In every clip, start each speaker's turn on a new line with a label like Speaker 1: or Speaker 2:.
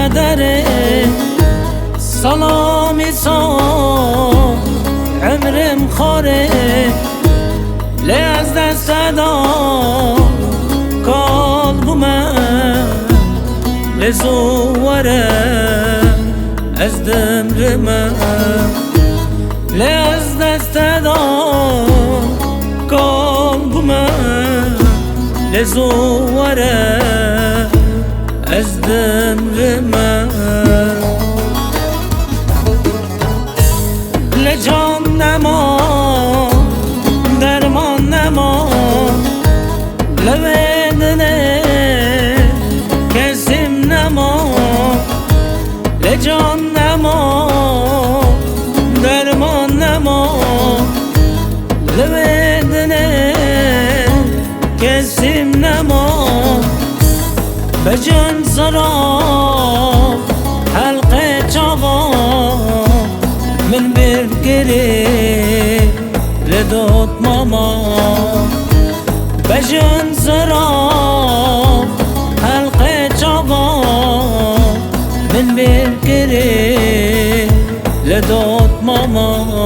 Speaker 1: قدره سلامی سان عمرم خاره لی از دست داد قلبم لزوره از دمرم لی از دست داد قلبم لزوره از دمرم لجان نما درمان نما لبدنه کسیم نما لجان نما درمان نما لبدنه کسیم نما بجن سرا حلقه چاوا من برگری لدود ماما بجن سرا حلقه چاوا من برگری لدود ماما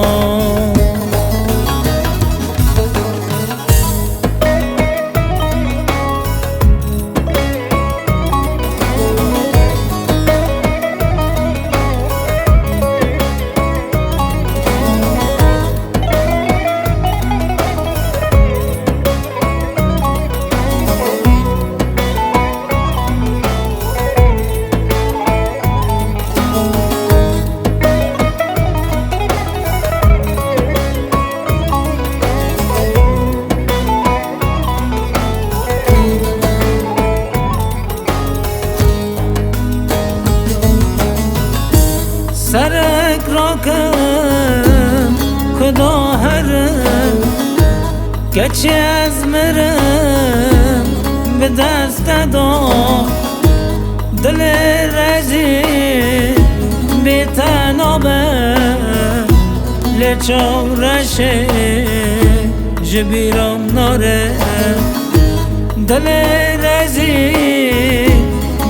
Speaker 1: سرک را کن خدا هرم گچی از مرم به دست داد دل رزی بی تنابه لچورشه جبیرم ناره دل رزی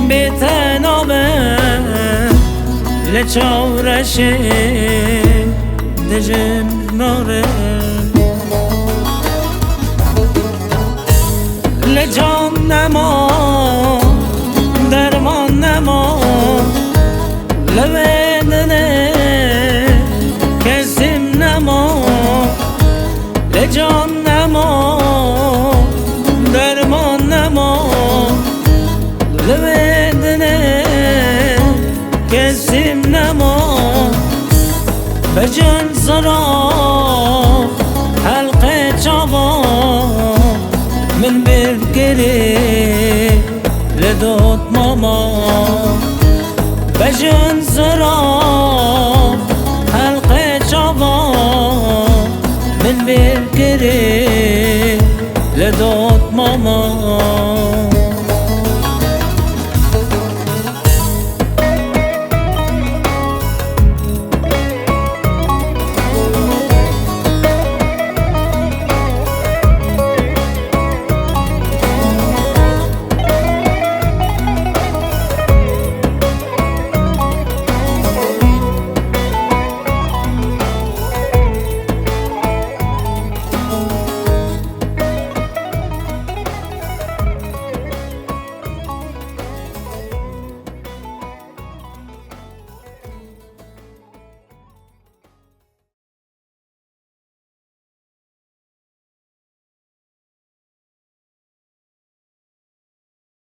Speaker 1: بی تنابه لچورشه دجم ناره لجان نما درمان نما لبدنه کسیم نما لجان نما درمان نما لبدنه کسیم نما بجن سرا حلقه چاوا من برگری لدود ماما بجن سرا حلقه چاوا من برگری لدود ماما